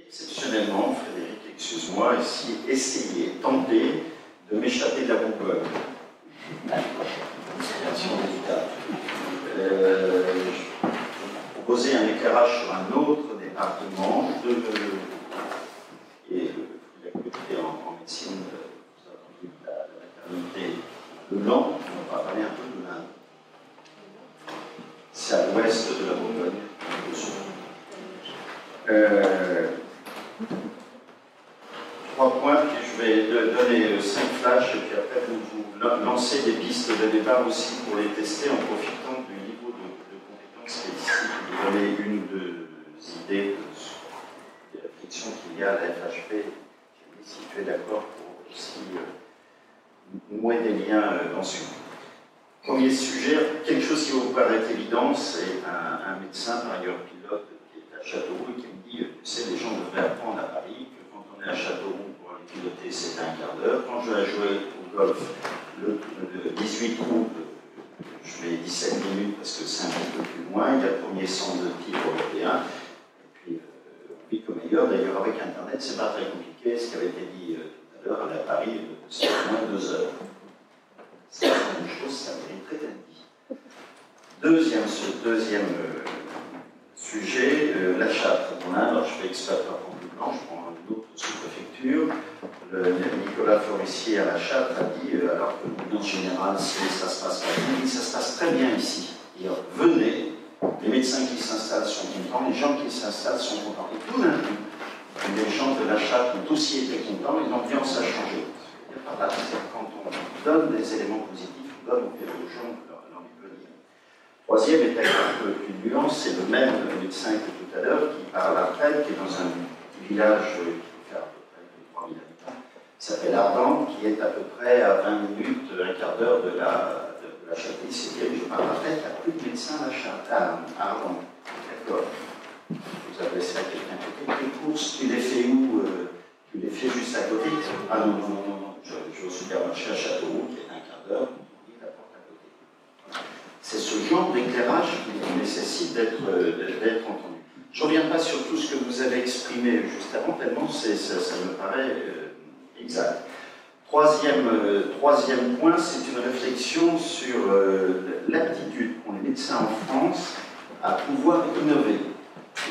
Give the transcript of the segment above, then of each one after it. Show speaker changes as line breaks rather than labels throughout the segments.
exceptionnellement, Frédéric, excuse-moi, essayer, tenter de m'échapper de la Bourgogne. Version délicate. Proposer un éclairage sur un autre département et l'écouter en médecine, vous avez entendu la maternité de Lan, on va parler un peu de l'Inde. C'est à l'ouest de la Bourgogne, au sud. 3 points, puis je vais donner 5 flashs, et puis après vous lancer des pistes de départ aussi pour les tester en profitant du niveau de compétences qui est ici, pour vous donner une ou deux idées des réflexions qu'il y a à la FHP. J'ai dit si tu es d'accord pour aussi nouer des liens ensuite. Premier sujet, quelque chose qui vous paraît évident, c'est un médecin, par ailleurs pilote, qui est à Châteauroux et qui me dit, tu sais, les gens devraient apprendre à Paris que quand on est à Châteauroux pour aller piloter, c'est un quart d'heure. Quand je vais jouer au golf le 18 août, je mets 17 minutes parce que c'est un petit peu plus loin. Il y a le premier centre de tir européen. Et puis, on vit comme ailleurs. D'ailleurs, avec Internet, c'est pas très compliqué. Ce qui avait été dit tout à l'heure, aller à Paris, c'est au moins 2 heures. C'est une chose, ça mériterait d'être dit. Deuxième sujet, la chatte. En Inde, alors je fais exploiteur en bleu blanc, je prends une autre sous-préfecture. Nicolas Forissier à la chatte a dit, alors que en général, ça se passe pas bien, il dit ça se passe très bien ici. Et venez, les médecins qui s'installent sont contents, les gens qui s'installent sont contents. Et tout d'un coup, les gens de la chatte ont aussi été contents et l'ambiance a changé. Par là, c'est quand on donne des éléments positifs, on donne aux gens leur venir. Troisième est avec un peu plus de nuance, c'est le même médecin que tout à l'heure qui part à la retraite, qui est dans un petit village qui peut faire à peu près 3000 habitants, qui s'appelle Ardent, qui est à peu près à 20 minutes, un quart d'heure de la Châteauroux. C'est bien, je pars à la retraite, il n'y a plus de médecin à Ardent. D'accord. Vous avez ça à quelqu'un à côté. Les courses, tu les fais où tu les fais juste à côté? Ah non, non, non, non. Je vais au supermarché à Châteauroux, qui est un quart d'heure, on dit la porte à côté. C'est ce genre d'éclairage qui nécessite d'être entendu. Je ne reviens pas sur tout ce que vous avez exprimé juste avant, tellement ça me paraît exact. Troisième point, c'est une réflexion sur l'aptitude qu'ont les médecins en France à pouvoir innover.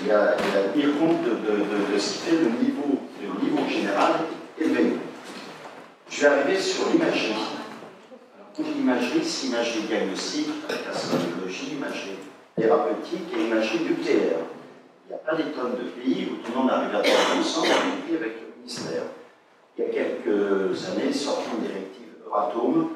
Il y a tenir compte de ce qui fait le niveau général élevé. Je vais arriver sur l'imagerie. Alors, pour l'imagerie, c'est imagerie diagnostique, avec la sonologie, imagerie thérapeutique et imagerie nucléaire. Il n'y a pas des tonnes de pays où tout le monde arrive à travailler ensemble, y compris avec le ministère. Il y a quelques années, sorti une directive Euratom.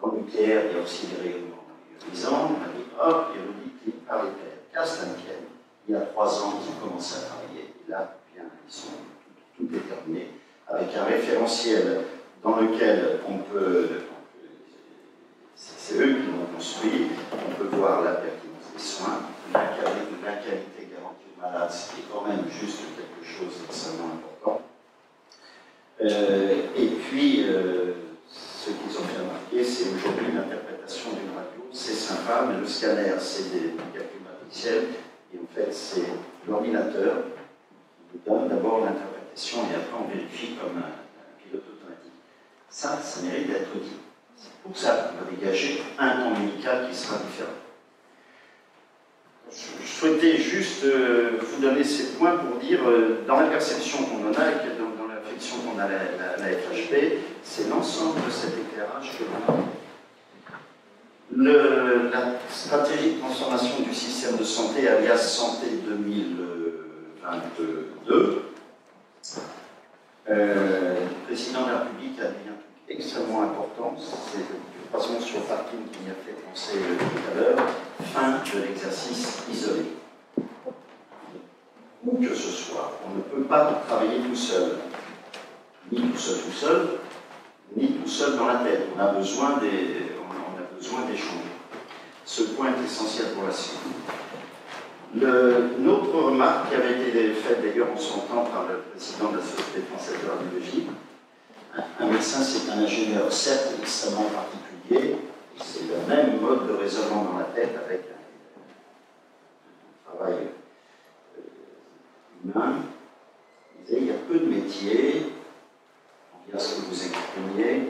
Dans le nucléaire, il y a aussi des rayonnements ionisants. On a dit, hop, il y a l'audit qui par les pairs. Qu'à cela ne tienne, il y a 3 ans, ils ont commencé à travailler. Et là, bien, ils sont tout déterminés, avec un référentiel dans lequel on peut, c'est eux qui l'ont construit, on peut voir la pertinence des soins, la qualité garantie aux malades, ce qui est quand même juste quelque chose d'extrêmement important. Et puis, ce qu'ils ont fait remarquer, c'est aujourd'hui l'interprétation d'une radio, c'est sympa, mais le scanner, c'est des calculs matriciels, et en fait, c'est l'ordinateur qui nous donne d'abord l'interprétation, et après on vérifie comme un pilote automatique. Ça mérite d'être dit. C'est pour ça qu'on va dégager un temps médical qui sera différent. Je souhaitais juste vous donner ces points pour dire, dans la perception qu'on en a, et dans la réflexion qu'on a à la FHP, c'est l'ensemble de cet éclairage que l'on a. La stratégie de transformation du système de santé, alias Santé 2022, le président de la République a dit un truc extrêmement important, c'est le croisement sur parking qui m'y a fait penser tout à l'heure, fin de l'exercice isolé. Où que ce soit, on ne peut pas travailler tout seul, ni tout seul, ni tout seul dans la tête. On a besoin d'échanger. Ce point est essentiel pour la suite. Une autre remarque qui avait été faite d'ailleurs en son temps par le président de la Société française de radiologie, un médecin c'est un ingénieur certes extrêmement particulier, c'est le même mode de raisonnement dans la tête avec un travail, une humain, il disait il y a peu de métiers, on vient ce que vous exprimiez,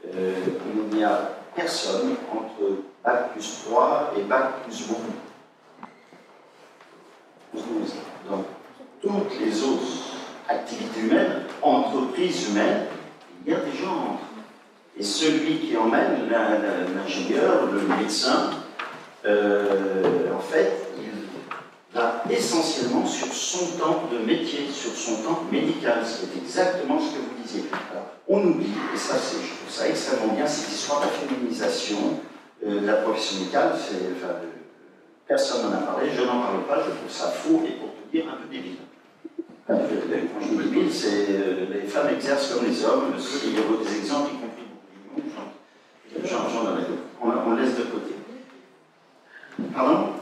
il n'y a personne entre Bac plus 3 et Bac plus beaucoup. Donc, toutes les autres activités humaines, entreprises humaines, il y a des gens entre. Et celui qui emmène, l'ingénieur, le médecin, en fait, il va essentiellement sur son temps de métier, sur son temps médical, ce qui est exactement ce que vous disiez. Alors, on oublie, et ça, je trouve ça extrêmement bien, cette histoire de la féminisation de la profession médicale. Personne n'en a parlé, je n'en parle pas, je trouve ça faux et pour tout dire un peu débile. Quand je dis débile, c'est les femmes exercent comme les hommes, il y a des exemples, y compris on laisse de côté. Pardon?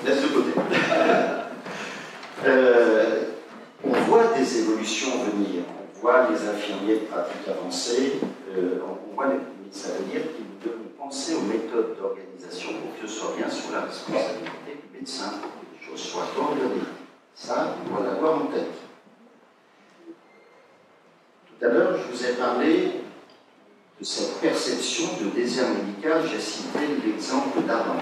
Laisse de côté. On voit des évolutions venir. On voit les infirmiers de pratique avancée. On voit ça veut dire que nous devons penser aux méthodes d'organisation pour que ce soit bien sous la responsabilité du médecin, pour que les choses soient coordonnées. Ça, on doit l'avoir en tête. Tout à l'heure, je vous ai parlé de cette perception de désert médical. J'ai cité l'exemple d'Arlande.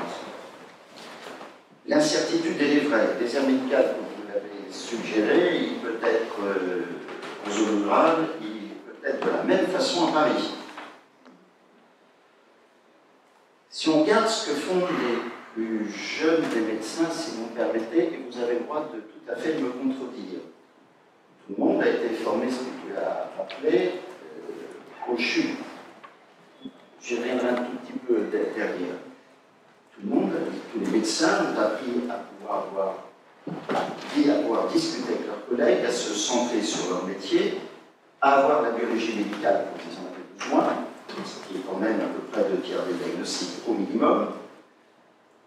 L'incertitude, elle est vraie. Le désert médical, comme vous l'avez suggéré, il peut être en zone rurale, il peut être de la même façon à Paris. Si on regarde ce que font les plus jeunes des médecins, si vous me permettez, et vous avez le droit de tout à fait me contredire. Tout le monde a été formé, ce que tu as rappelé, au CHU. J'y reviendrai un tout petit peu derrière. Tout le monde, tous les médecins ont appris à pouvoir discuter avec leurs collègues, à se centrer sur leur métier, à avoir la biologie médicale quand ils en avaient besoin, ce qui est quand même à peu près 2 tiers des diagnostics au minimum,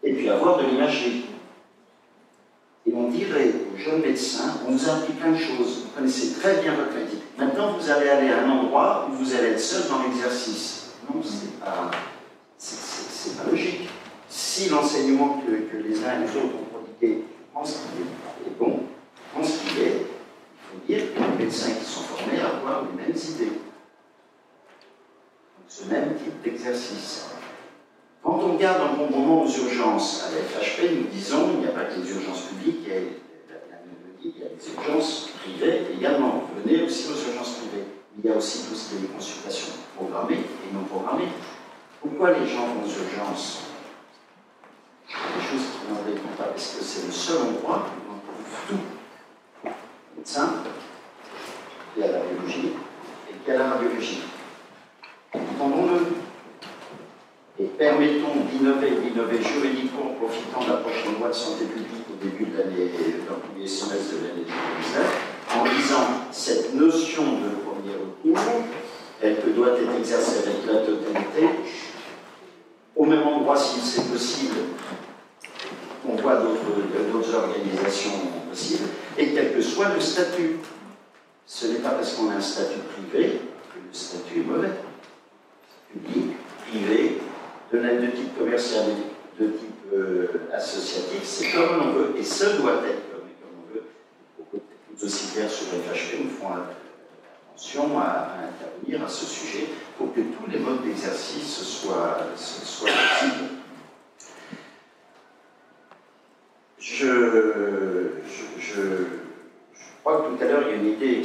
et puis avoir de l'imagerie. Et on dirait aux jeunes médecins, on vous a appris plein de choses, vous connaissez très bien votre métier. Maintenant, vous allez aller à un endroit où vous allez être seul dans l'exercice. Non, c'est pas logique. Si l'enseignement que les uns et les autres ont prodigué, je pense qu'il est bon, je pense qu'il est, il faut dire que les médecins qui sont formés à avoir les mêmes idées. Donc, ce même type d'exercice. Quand on regarde un bon moment aux urgences, à la FHP, nous disons, il n'y a pas que les urgences publiques, il y a les urgences privées également. Venez aussi aux urgences privées. Il y a aussi tout ce qui est des consultations programmées et non programmées. Pourquoi les gens vont aux urgences? Des choses qui n'en répondent pas, parce que c'est le seul endroit où on trouve tout. Médecin, qui a la biologie, et qui a la radiologie. Entendons-le. Et permettons d'innover juridiquement en profitant de la prochaine loi de santé publique au début de l'année, dans le premier semestre de l'année 2019, en disant cette notion de premier recours, elle doit être exercée avec la totalité, au même endroit si c'est possible, on voit d'autres organisations possibles, et quel que soit le statut. Ce n'est pas parce qu'on a un statut privé que le statut est mauvais. Public, privé, de type commercial, de type associatif, c'est comme on veut, et ce doit être comme on veut. Tout aussi bien sur les FHP, nous ferons attention à intervenir à ce sujet pour que tous les modes d'exercice soient possibles. Je crois que tout à l'heure, il y a une idée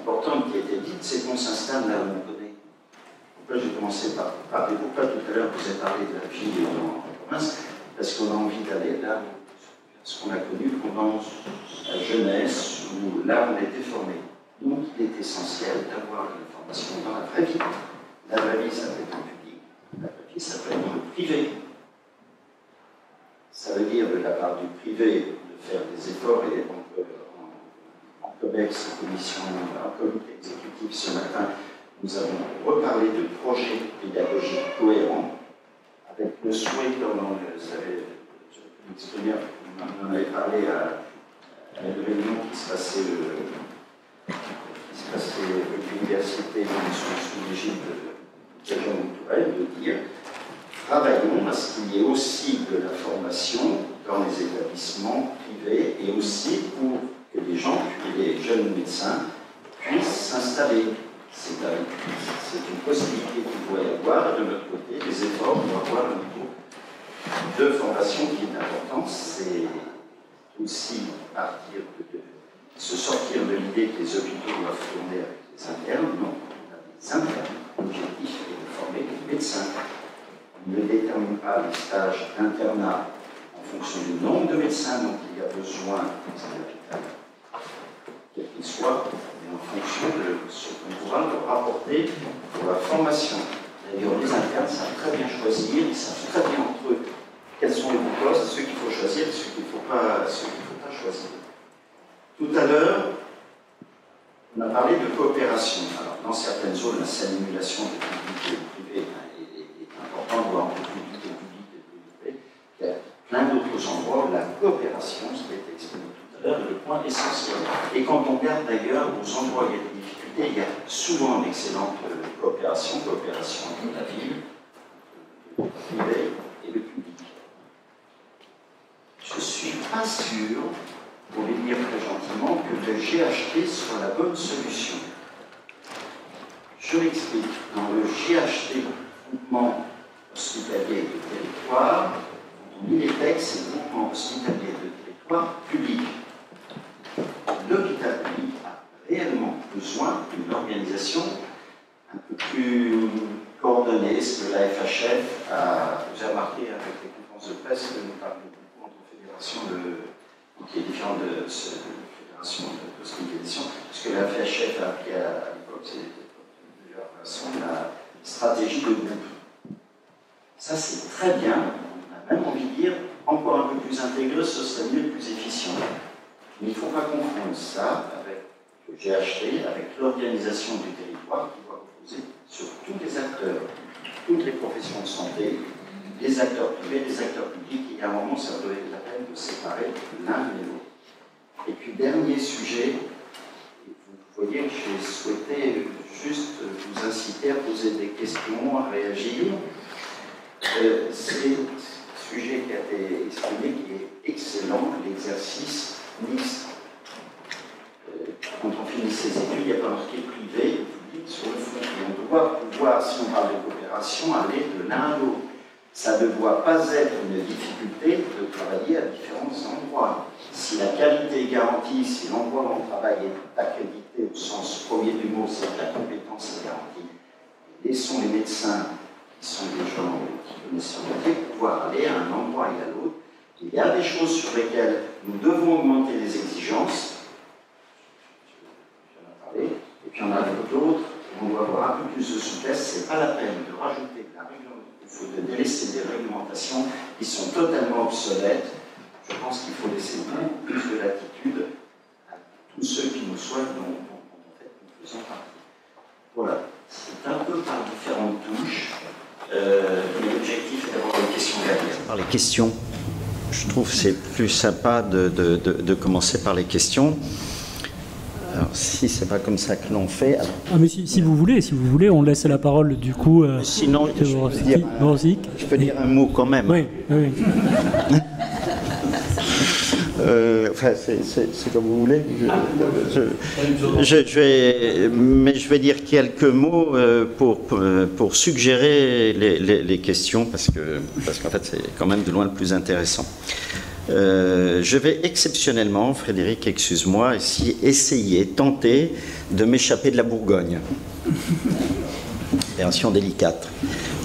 importante qui a été dite, c'est qu'on s'installe là où on connaît. Pourquoi j'ai commencé par parler? Pourquoi tout à l'heure vous avez parlé de la vie en province? Parce qu'on a envie d'aller là où ce qu'on a connu pendant la jeunesse, où là où on a été formé. Donc il est essentiel d'avoir une formation dans la vraie vie. La vraie vie, ça peut être dans le public. La vraie vie, ça peut être dans le privé. Ça veut dire de la part du privé de faire des efforts, et en COMEX, en comité exécutif ce matin, nous avons reparlé de projets pédagogiques cohérents, avec le souhait, comme vous savez, je peux m'exprimer, on en avait parlé à une réunion qui se passait avec l'université sous l'égide de Jean Tourelle, de dire travaillons à ce qu'il y ait aussi de la formation dans les établissements privés et aussi pour que les gens, les jeunes médecins, puissent s'installer. C'est une possibilité qu'il doit y avoir. De notre côté, les efforts doivent avoir un niveau de formation qui est important. C'est aussi se sortir de l'idée que les hôpitaux doivent tourner avec les internes. Non, on a des internes. L'objectif est de former des médecins. On ne détermine pas les stages d'internat en fonction du nombre de médecins dont il y a besoin dans un hôpital, quel qu'il soit, mais en fonction de ce qu'on pourra leur apporter pour la formation. D'ailleurs, les internes savent très bien choisir, ils savent très bien entre eux quels sont les bons postes, ceux qu'il faut choisir et ceux qu'il ne faut pas choisir. Tout à l'heure, on a parlé de coopération. Alors, dans certaines zones, la simulation du public et du privé est importante, voire entre public et public et privé. Il y a plein d'autres endroits où la coopération, ce qui a été exprimé tout à l'heure, est le point essentiel. Et quand on regarde d'ailleurs aux endroits où il y a des difficultés, il y a souvent une excellente coopération entre la ville, le privé et le public. Je ne suis pas sûr, pour le dire très gentiment, que le GHT soit la bonne solution. Je l'explique. Dans le GHT, groupement hospitalier de territoire, on lit les textes, c'est le groupement hospitalier de territoire public. L'hôpital public a réellement besoin d'une organisation un peu plus coordonnée, ce que la FHF a, vous avez remarqué avec les conférences de presse que nous parlons beaucoup entre fédérations qui est différente de fédération d'hospitalisation, parce que la FHF a appris à l'époque, c'est de leur façon, la stratégie de groupe. Ça, c'est très bien. On a même envie de dire encore un peu plus intégré, ce serait mieux, plus efficient. Mais il ne faut pas confondre ça avec le GHT, avec l'organisation du territoire qui doit reposer sur tous les acteurs, toutes les professions de santé, les acteurs privés, les acteurs publics, et à un moment, ça doit être la peine de séparer l'un de l'autre. Et puis, dernier sujet, vous voyez que j'ai souhaité juste vous inciter à poser des questions, à réagir. C'est un sujet qui a été exprimé, qui est excellent, l'exercice mixte. Quand on finit ses études, il n'y a pas marqué privé, public sur le fond. Et on doit pouvoir, si on parle de coopération, aller de l'un à l'autre. Ça ne doit pas être une difficulté de travailler à différents endroits. Si la qualité est garantie, si l'endroit où on travaille est accrédité au sens premier du mot, c'est que la compétence est garantie. Laissons les médecins, qui sont des gens qui connaissent leur métier, pouvoir aller à un endroit et à l'autre. Il y a des choses sur lesquelles nous devons augmenter les exigences. J'en ai parlé. Et puis on a d'autres où on doit avoir un peu plus de souplesse. Ce n'est pas la peine de rajouter de la réglementation, de délaisser des réglementations qui sont totalement obsolètes. Je pense qu'il faut laisser beaucoup plus de latitude à tous ceux qui nous soignent, dont en fait nous faisons partie. Voilà, c'est un peu par différentes touches, mais l'objectif est d'avoir des questions derrière. Par les questions, je trouve que c'est plus sympa de commencer par les questions. Alors, si c'est pas comme ça que l'on fait. Alors...
Ah, mais si vous voulez, on laisse la parole du coup.
Sinon, je peux dire un mot quand même.
Oui, oui.
Enfin, c'est comme vous voulez. Je vais dire quelques mots pour suggérer les questions, parce qu'en fait, c'est quand même de loin le plus intéressant. Je vais exceptionnellement, Frédéric, excuse-moi, tenter de m'échapper de la Bourgogne. Opération délicate.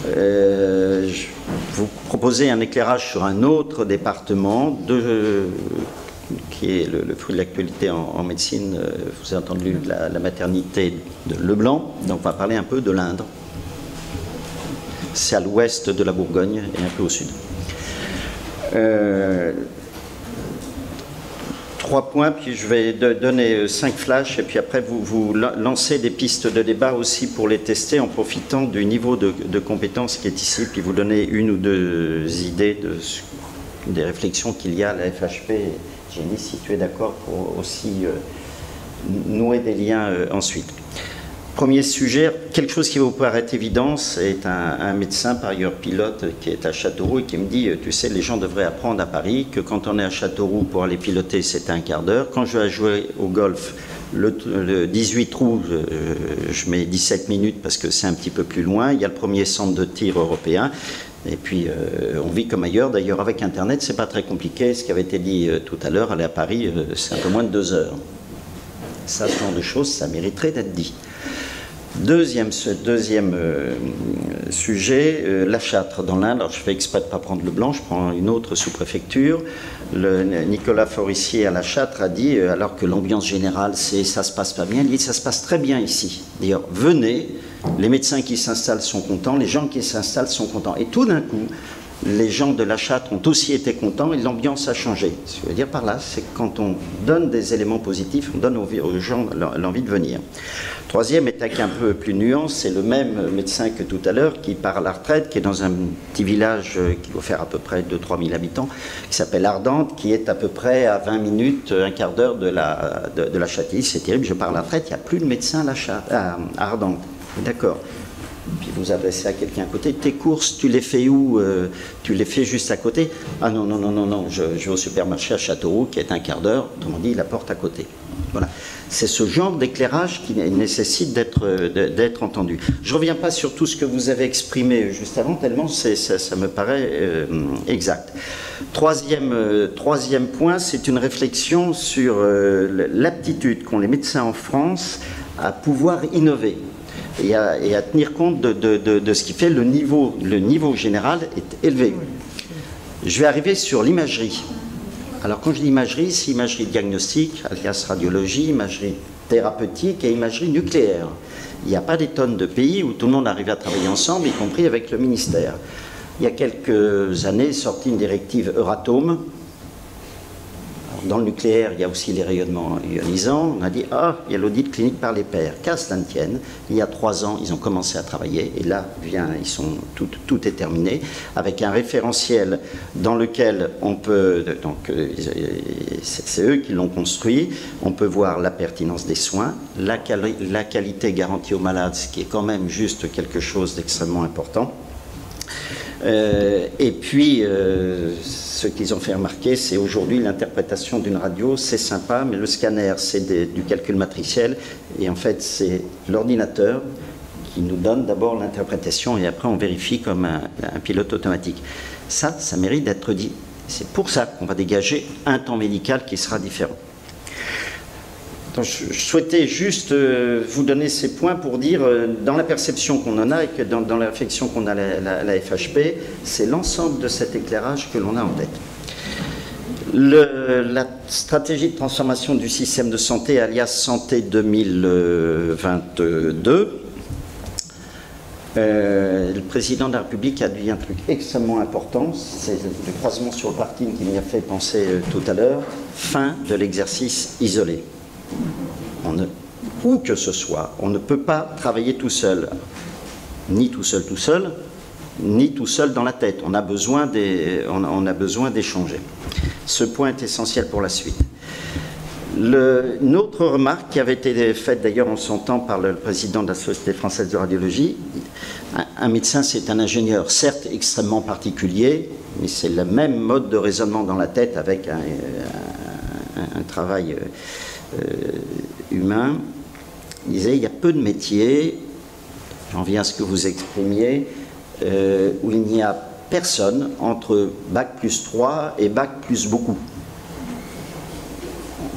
Je vous proposer un éclairage sur un autre département qui est le fruit de l'actualité en médecine. Vous avez entendu la maternité de Leblanc, donc on va parler un peu de l'Indre. C'est à l'ouest de la Bourgogne et un peu au sud. 3 points, puis je vais donner 5 flashs, et puis après vous lancez des pistes de débat aussi pour les tester en profitant du niveau de compétence qui est ici, puis vous donnez 1 ou 2 idées des réflexions qu'il y a à la FHP. Jenny, si tu es d'accord pour aussi nouer des liens ensuite. Premier sujet, quelque chose qui va vous paraître évident, c'est un médecin, par ailleurs pilote, qui est à Châteauroux et qui me dit, tu sais, les gens devraient apprendre à Paris que quand on est à Châteauroux pour aller piloter, c'est un quart d'heure. Quand je vais jouer au golf, le 18 trous, je mets 17 minutes parce que c'est un petit peu plus loin. Il y a le premier centre de tir européen. Et puis, on vit comme ailleurs. D'ailleurs, avec Internet, c'est pas très compliqué. Ce qui avait été dit tout à l'heure, aller à Paris, c'est un peu moins de 2 heures. Ça, ce genre de choses, ça mériterait d'être dit. Deuxième sujet, la Châtre dans l'Inde. Alors je fais exprès de ne pas prendre le blanc, je prends une autre sous-préfecture. Nicolas Forissier à la Châtre a dit, alors que l'ambiance générale, c'est ça se passe pas bien, il dit ça se passe très bien ici. D'ailleurs, venez, les médecins qui s'installent sont contents, les gens qui s'installent sont contents. Et tout d'un coup, les gens de la Châtre ont aussi été contents et l'ambiance a changé. Ce que je veux dire par là, c'est que quand on donne des éléments positifs, on donne aux gens l'envie de venir. Troisième étape un peu plus nuance, c'est le même médecin que tout à l'heure qui part à la retraite, qui est dans un petit village qui doit faire à peu près 2-3 000 habitants, qui s'appelle Ardentes, qui est à peu près à 20 minutes, un quart d'heure de la Châtie. C'est terrible, je pars à la retraite, il n'y a plus de médecin à Ardentes. D'accord. Puis vous adressez à quelqu'un à côté, tes courses, tu les fais où? Tu les fais juste à côté? Ah non, non, non, non, non, je vais au supermarché à Châteauroux, qui est un quart d'heure, autrement dit, la porte à côté. Voilà. C'est ce genre d'éclairage qui nécessite d'être entendu. Je ne reviens pas sur tout ce que vous avez exprimé juste avant, tellement ça me paraît exact. Troisième point, c'est une réflexion sur l'aptitude qu'ont les médecins en France à pouvoir innover. Et à tenir compte de ce qui fait le niveau général est élevé. Je vais arriver sur l'imagerie. Alors quand je dis imagerie, c'est imagerie diagnostique, alias radiologie, imagerie thérapeutique et imagerie nucléaire. Il n'y a pas des tonnes de pays où tout le monde arrive à travailler ensemble, y compris avec le ministère. Il y a quelques années, est sortie une directive Euratom. Dans le nucléaire, il y a aussi les rayonnements ionisants. On a dit, ah, il y a l'audit clinique par les pairs. Qu'à cela ne tienne, il y a 3 ans, ils ont commencé à travailler. Et là, tout est terminé. Avec un référentiel dans lequel on peut, donc c'est eux qui l'ont construit, on peut voir la pertinence des soins, la qualité garantie aux malades, ce qui est quand même juste quelque chose d'extrêmement important. Et puis, ce qu'ils ont fait remarquer, c'est aujourd'hui l'interprétation d'une radio, c'est sympa, mais le scanner, c'est du calcul matriciel, et en fait, c'est l'ordinateur qui nous donne d'abord l'interprétation, et après, on vérifie comme un pilote automatique. Ça mérite d'être dit. C'est pour ça qu'on va dégager un temps médical qui sera différent. Donc, je souhaitais juste vous donner ces points pour dire, dans la perception qu'on en a et que dans la réflexion qu'on a à la FHP, c'est l'ensemble de cet éclairage que l'on a en tête. La stratégie de transformation du système de santé, alias Santé 2022, le président de la République a dit un truc extrêmement important, c'est le croisement sur le parking qui m'y a fait penser tout à l'heure, fin de l'exercice isolé. Où que ce soit, on ne peut pas travailler tout seul, ni tout seul, ni tout seul dans la tête. On a besoin d'échanger. Ce point est essentiel pour la suite. Une autre remarque qui avait été faite d'ailleurs en son temps par le président de la Société française de radiologie, un médecin c'est un ingénieur certes extrêmement particulier, mais c'est le même mode de raisonnement dans la tête avec un travail humain. Il disait, il y a peu de métiers, j'en viens à ce que vous exprimiez, où il n'y a personne entre bac plus 3 et bac plus beaucoup.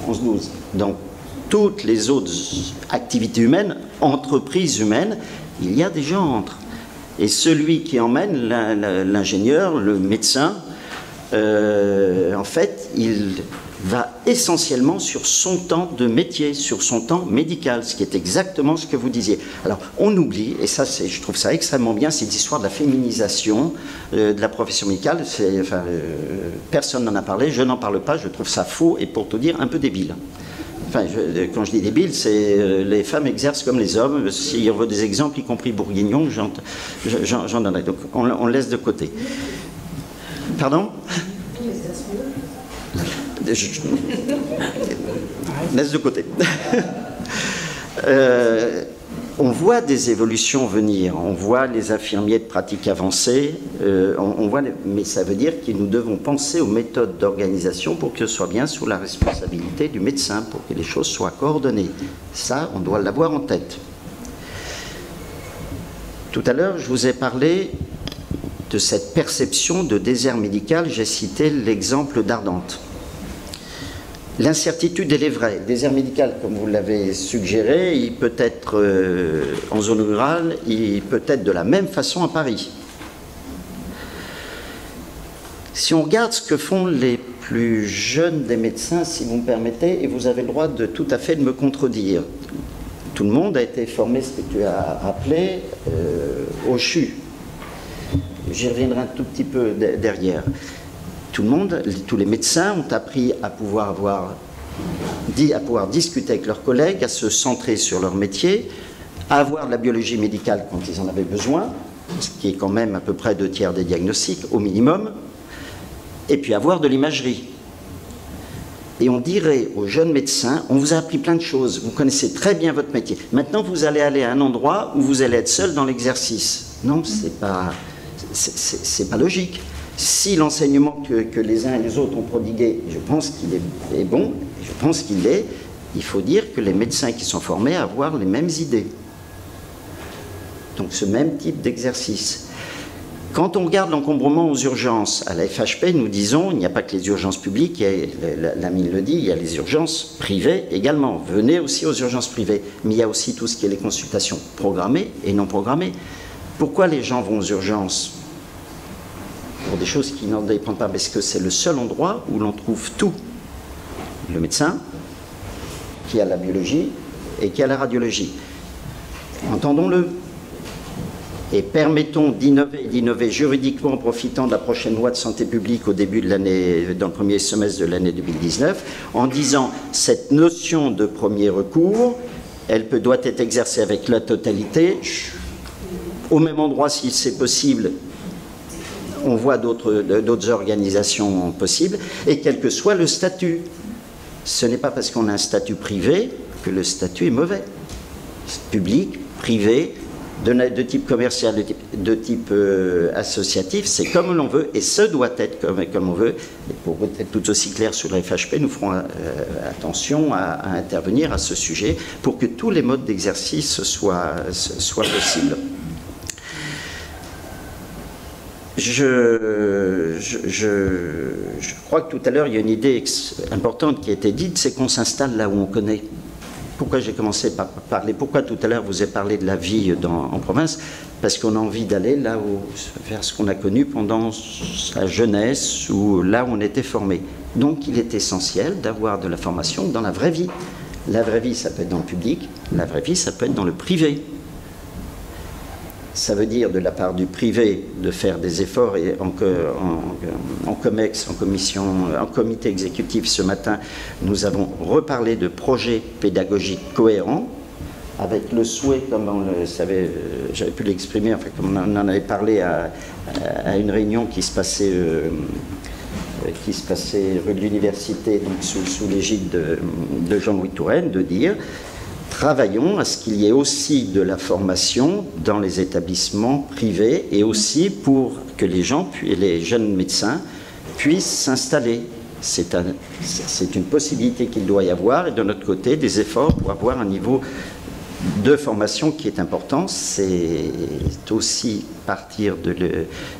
11-12. Donc, toutes les autres activités humaines, entreprises humaines, il y a des gens entre. Et celui qui emmène, l'ingénieur, le médecin, en fait, il va essentiellement sur son temps de métier, sur son temps médical, ce qui est exactement ce que vous disiez. Alors, on oublie, et ça, je trouve ça extrêmement bien, cette histoire de la féminisation de la profession médicale. Personne n'en a parlé, je n'en parle pas, je trouve ça faux, et pour tout dire, un peu débile. Enfin, quand je dis débile, c'est les femmes exercent comme les hommes. S'il y a des exemples, y compris bourguignons, j'en donnerai. Donc, on laisse de côté. Pardon ? Laisse de côté.
On voit des évolutions venir, on voit les infirmiers de pratique avancée, mais ça veut dire que nous devons penser aux méthodes d'organisation pour que ce soit bien sous la responsabilité du médecin, pour que les choses soient coordonnées. Ça, on doit l'avoir en tête. Tout à l'heure, je vous ai parlé de cette perception de désert médical. J'ai cité l'exemple d'Ardentes. L'incertitude, elle est vraie. Le désert médical, comme vous l'avez suggéré, il peut être en zone rurale, il peut être de la même façon à Paris. Si on regarde ce que font les plus jeunes des médecins, si vous me permettez, et vous avez le droit de tout à fait de me contredire, tout le monde a été formé, ce que tu as appelé, au CHU. J'y reviendrai un tout petit peu derrière. Tout le monde, tous les médecins ont appris à pouvoir discuter avec leurs collègues, à se centrer sur leur métier, à avoir de la biologie médicale quand ils en avaient besoin, ce qui est quand même à peu près 2/3 des diagnostics au minimum, et puis avoir de l'imagerie. Et on dirait aux jeunes médecins, on vous a appris plein de choses, vous connaissez très bien votre métier. Maintenant, vous allez aller à un endroit où vous allez être seul dans l'exercice. Non, c'est pas logique. Si l'enseignement que les uns et les autres ont prodigué, je pense qu'il est bon, je pense qu'il l'est, il faut dire que les médecins qui sont formés à avoir les mêmes idées. Donc ce même type d'exercice. Quand on regarde l'encombrement aux urgences, à la FHP, nous disons, il n'y a pas que les urgences publiques, l'AMI le dit, il y a les urgences privées également. Venez aussi aux urgences privées. Mais il y a aussi tout ce qui est les consultations programmées et non programmées. Pourquoi les gens vont aux urgences? Pour des choses qui n'en dépendent pas, parce que c'est le seul endroit où l'on trouve tout. Le médecin, qui a la biologie et qui a la radiologie. Entendons-le. Et permettons d'innover juridiquement en profitant de la prochaine loi de santé publique au début de l'année, dans le premier semestre de l'année 2019, en disant cette notion de premier recours, doit être exercée avec la totalité, au même endroit si c'est possible. On voit d'autres organisations possibles, et quel que soit le statut. Ce n'est pas parce qu'on a un statut privé que le statut est mauvais. Public, privé, de type commercial, de type associatif, c'est comme l'on veut, et ce doit être comme on veut. Et pour être tout aussi clair sur la FHP, nous ferons attention à intervenir à ce sujet pour que tous les modes d'exercice soient possibles. Je crois que tout à l'heure, il y a une idée importante qui a été dite, c'est qu'on s'installe là où on connaît. Pourquoi j'ai commencé par parler? Pourquoi tout à l'heure vous avez parlé de la vie en province? Parce qu'on a envie d'aller vers ce qu'on a connu pendant sa jeunesse ou là où on était formé. Donc il est essentiel d'avoir de la formation dans la vraie vie. La vraie vie, ça peut être dans le public, la vraie vie, ça peut être dans le privé. Ça veut dire de la part du privé de faire des efforts et en COMEX, en comité exécutif ce matin, nous avons reparlé de projets pédagogiques cohérents avec le souhait, comme on le savait, j'avais pu l'exprimer, enfin, comme on en avait parlé à une réunion qui se passait rue de l'Université, donc sous l'égide de Jean-Louis Touraine, de dire travaillons à ce qu'il y ait aussi de la formation dans les établissements privés et aussi pour que les gens, les jeunes médecins, puissent s'installer. C'est une possibilité qu'il doit y avoir et de notre côté, des efforts pour avoir un niveau de formation qui est important. C'est aussi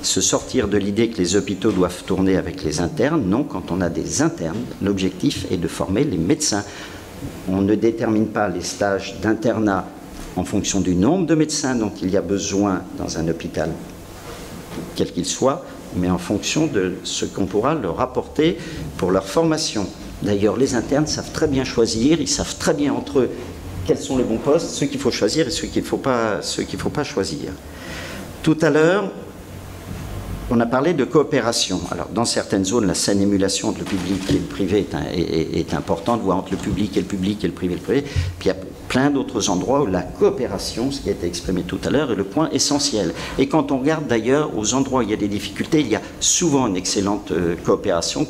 se sortir de l'idée que les hôpitaux doivent tourner avec les internes. Non, quand on a des internes, l'objectif est de former les médecins. On ne détermine pas les stages d'internat en fonction du nombre de médecins dont il y a besoin dans un hôpital, quel qu'il soit, mais en fonction de ce qu'on pourra leur apporter pour leur formation. D'ailleurs, les internes savent très bien choisir, ils savent très bien entre eux quels sont les bons postes, ceux qu'il faut choisir et ceux qu'il ne faut pas choisir. Tout à l'heure, on a parlé de coopération. Alors, dans certaines zones, la saine émulation entre le public et le privé est importante, voire entre le public et le public et le privé. Puis il y a plein d'autres endroits où la coopération, ce qui a été exprimé tout à l'heure, est le point essentiel. Et quand on regarde d'ailleurs aux endroits où il y a des difficultés, il y a souvent une excellente coopération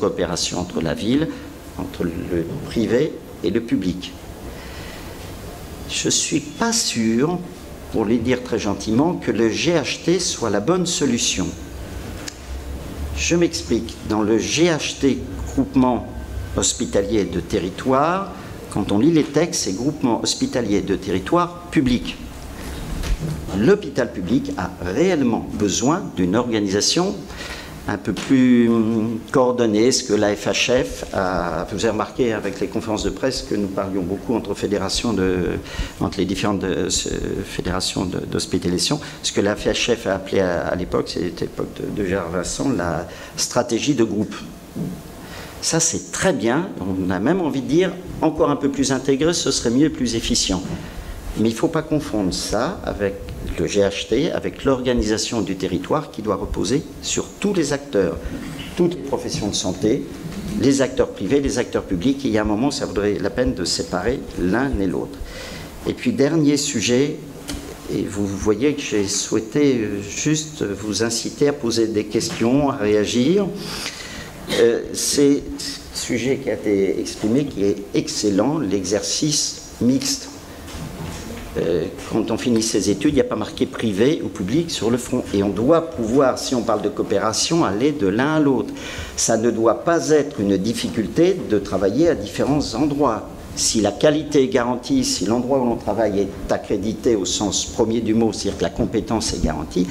entre la ville, entre le privé et le public. Je ne suis pas sûr pour les dire très gentiment, que le GHT soit la bonne solution. Je m'explique. Dans le GHT, groupement hospitalier de territoire, quand on lit les textes, c'est groupement hospitalier de territoire public. L'hôpital public a réellement besoin d'une organisation un peu plus coordonnée, ce que la FHF a. Vous avez remarqué avec les conférences de presse que nous parlions beaucoup entre les différentes fédérations d'hospitalisation. Ce que la FHF a appelé à l'époque, c'était l'époque de Gérard Vincent, la stratégie de groupe. Ça, c'est très bien. On a même envie de dire encore un peu plus intégré, ce serait mieux et plus efficient. Mais il ne faut pas confondre ça avec le GHT, avec l'organisation du territoire qui doit reposer sur tous les acteurs, toutes les professions de santé, les acteurs privés, les acteurs publics. Et il y a un moment, ça vaudrait la peine de séparer l'un et l'autre. Et puis, dernier sujet, et vous voyez que j'ai souhaité juste vous inciter à poser des questions, à réagir. C'est un sujet qui a été exprimé, qui est excellent, l'exercice mixte. Quand on finit ses études, il n'y a pas marqué privé ou public sur le front. Et on doit pouvoir, si on parle de coopération, aller de l'un à l'autre. Ça ne doit pas être une difficulté de travailler à différents endroits. Si la qualité est garantie, si l'endroit où l'on travaille est accrédité au sens premier du mot, c'est-à-dire que la compétence est garantie,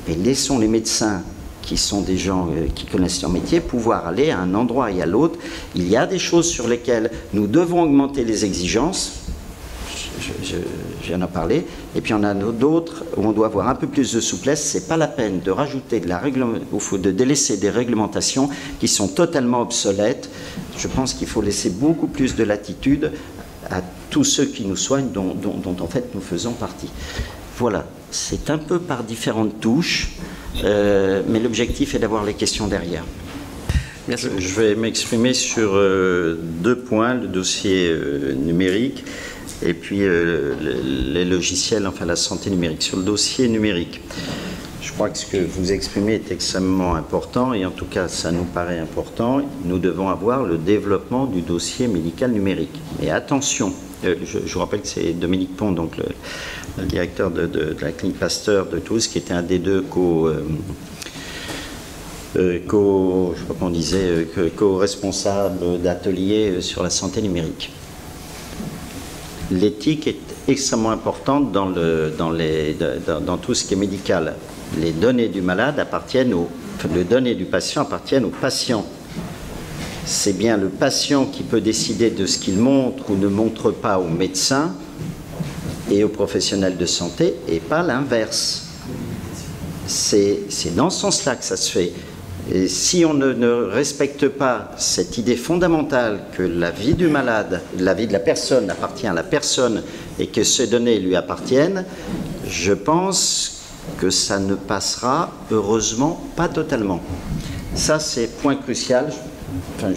mais laissons les médecins, qui sont des gens qui connaissent leur métier, pouvoir aller à un endroit et à l'autre. Il y a des choses sur lesquelles nous devons augmenter les exigences. Je viens d'en parler, et puis il y en a d'autres où on doit avoir un peu plus de souplesse. C'est pas la peine de rajouter de délaisser des réglementations qui sont totalement obsolètes. Je pense qu'il faut laisser beaucoup plus de latitude à tous ceux qui nous soignent, dont en fait nous faisons partie. Voilà, c'est un peu par différentes touches, mais l'objectif est d'avoir les questions derrière.
Merci.
Je vais m'exprimer sur deux points, le dossier numérique et puis les logiciels, enfin la santé numérique. Sur le dossier numérique, je crois que ce que vous exprimez est extrêmement important, et en tout cas ça nous paraît important. Nous devons avoir le développement du dossier médical numérique. Mais attention, je vous rappelle que c'est Dominique Pont, donc le directeur de la clinique Pasteur de Toulouse, qui était un des deux je sais pas comment on disait, co-responsable d'atelier sur la santé numérique. L'éthique est extrêmement importante dans tout ce qui est médical. Les données du malade les données du patient appartiennent au patient. C'est bien le patient qui peut décider de ce qu'il montre ou ne montre pas au médecin et aux professionnels de santé, et pas l'inverse. C'est dans ce sens-là que ça se fait. Et si on ne respecte pas cette idée fondamentale que la vie du malade, la vie de la personne appartient à la personne et que ces données lui appartiennent, je pense que ça ne passera heureusement pas totalement. Ça, c'est point crucial. Enfin,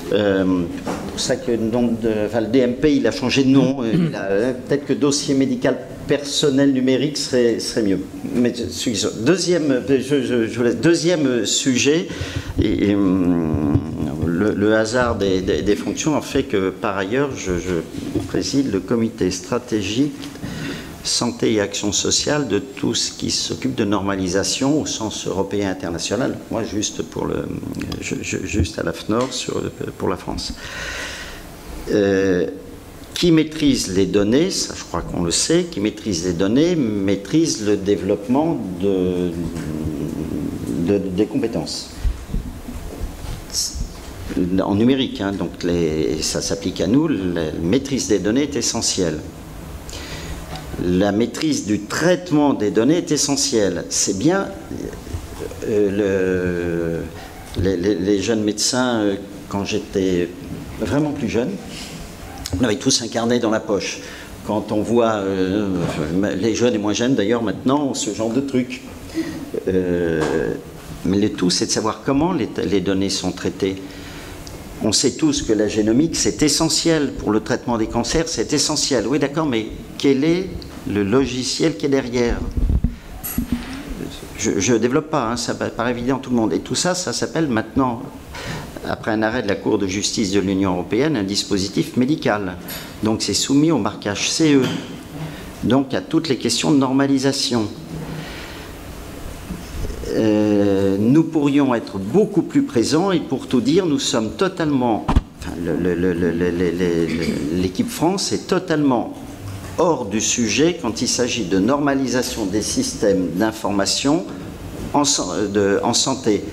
pour ça que le DMP, il a changé de nom. Peut-être que dossier médical personnel numérique serait mieux. Mais deuxième sujet, le hasard des fonctions a fait que par ailleurs je préside le comité stratégique santé et action sociale de tout ce qui s'occupe de normalisation au sens européen et international. Moi, juste à l'AFNOR pour la France. Qui maîtrise les données, ça je crois qu'on le sait, qui maîtrise les données, maîtrise le développement des compétences. En numérique, hein, donc ça s'applique à nous, la maîtrise des données est essentielle. La maîtrise du traitement des données est essentielle. C'est bien les jeunes médecins, quand j'étais vraiment plus jeune, on avait tous un carnet dans la poche. Quand on voit les jeunes et moins jeunes d'ailleurs maintenant, ce genre de trucs. Mais le tout, c'est de savoir comment les données sont traitées. On sait tous que la génomique, c'est essentiel pour le traitement des cancers, c'est essentiel. Oui, d'accord, mais quel est le logiciel qui est derrière? Je ne développe pas, hein, ça paraît évident à tout le monde. Et tout ça, ça s'appelle maintenant, après un arrêt de la Cour de justice de l'Union européenne, un dispositif médical. Donc c'est soumis au marquage CE. donc à toutes les questions de normalisation. Nous pourrions être beaucoup plus présents et pour tout dire, nous sommes totalement, enfin, l'équipe France est totalement hors du sujet quand il s'agit de normalisation des systèmes d'information en santé.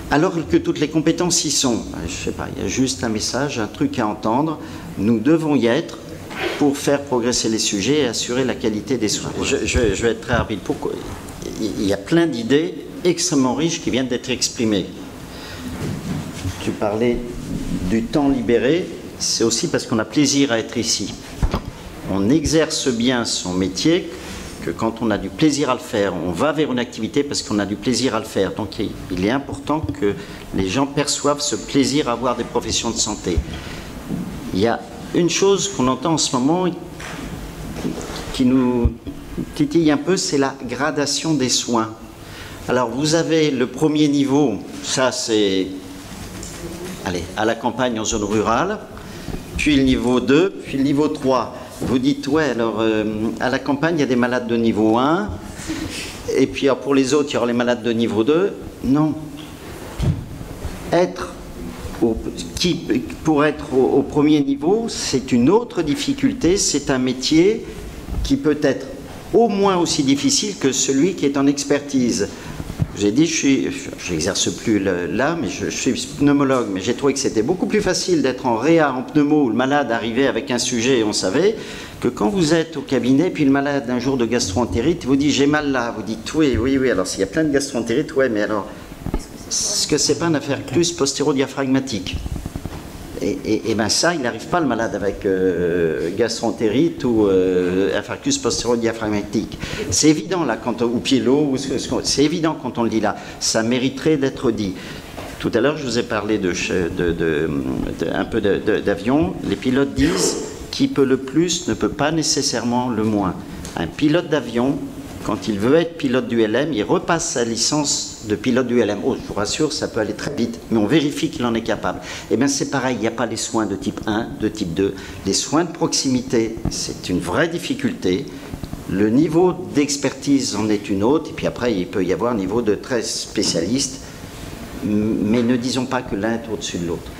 Alors que toutes les compétences y sont. Je sais pas, il y a juste un message, un truc à entendre. Nous devons y être pour faire progresser les sujets et assurer la qualité des soins. Je vais être très rapide. Pourquoi ? Il y a plein d'idées extrêmement riches qui viennent d'être exprimées. Tu parlais du temps libéré, c'est aussi parce qu'on a plaisir à être ici. On exerce bien son métier que quand on a du plaisir à le faire, on va vers une activité parce qu'on a du plaisir à le faire. Donc il est important que les gens perçoivent ce plaisir à avoir des professions de santé. Il y a une chose qu'on entend en ce moment qui nous titille un peu, c'est la gradation des soins. Alors vous avez le premier niveau, ça c'est à la campagne en zone rurale, puis le niveau 2, puis le niveau 3. Vous dites, ouais, alors à la campagne, il y a des malades de niveau 1, et puis alors, pour les autres, il y aura les malades de niveau 2. Non. Pour être au premier niveau, c'est une autre difficulté, c'est un métier qui peut être au moins aussi difficile que celui qui est en expertise. J'ai dit, je n'exerce plus là, mais je suis pneumologue, mais j'ai trouvé que c'était beaucoup plus facile d'être en réa, en pneumo, où le malade arrivait avec un sujet et on savait, que quand vous êtes au cabinet, puis le malade un jour de gastro-entérite vous dit j'ai mal là, vous dites oui, alors s'il y a plein de gastro-entérite, ouais, mais alors, est-ce que c'est pas une affaire plus postéro-diaphragmatique ? Et bien ça, il n'arrive pas le malade avec gastro-entérite ou infarctus postéro-diaphragmatique. C'est évident là, ou pyélo, c'est évident quand on le dit là. Ça mériterait d'être dit. Tout à l'heure, je vous ai parlé un peu d'avion. Les pilotes disent qui peut le plus ne peut pas nécessairement le moins. Un pilote d'avion, quand il veut être pilote du LM, il repasse sa licence de pilote du LM. Oh, je vous rassure, ça peut aller très vite, mais on vérifie qu'il en est capable. Eh bien, c'est pareil, il n'y a pas les soins de type 1, de type 2. Les soins de proximité, c'est une vraie difficulté. Le niveau d'expertise en est une autre, et puis après, il peut y avoir un niveau de très spécialiste, mais ne disons pas que l'un est au-dessus de l'autre.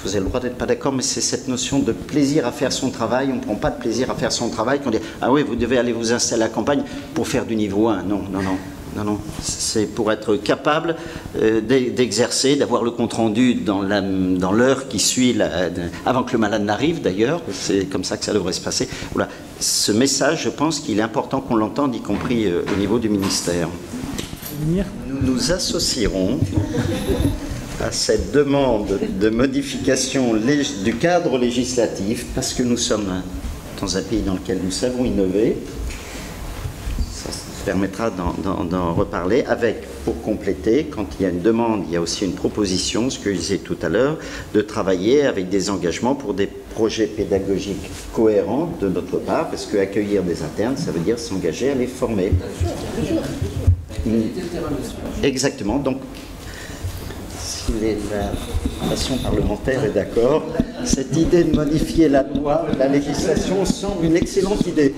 Vous avez le droit d'être pas d'accord, mais c'est cette notion de plaisir à faire son travail. On ne prend pas de plaisir à faire son travail. Qu'on dit, ah oui, vous devez aller vous installer à la campagne pour faire du niveau 1. Non. C'est pour être capable d'exercer, d'avoir le compte-rendu dans l'heure qui suit, avant que le malade n'arrive d'ailleurs. C'est comme ça que ça devrait se passer. Voilà. Ce message, je pense qu'il est important qu'on l'entende, y compris au niveau du ministère. Nous nous associerons à cette demande de modification du cadre législatif, parce que nous sommes dans un pays dans lequel nous savons innover. Ça permettra d'en reparler, avec, pour compléter, quand il y a une demande, il y a aussi une proposition, ce que je disais tout à l'heure, de travailler avec des engagements pour des projets pédagogiques cohérents de notre part, parce qu'accueillir des internes, ça veut dire s'engager à les former. Exactement, donc si la nation parlementaire est d'accord, cette idée de modifier la loi, la législation semble une excellente idée.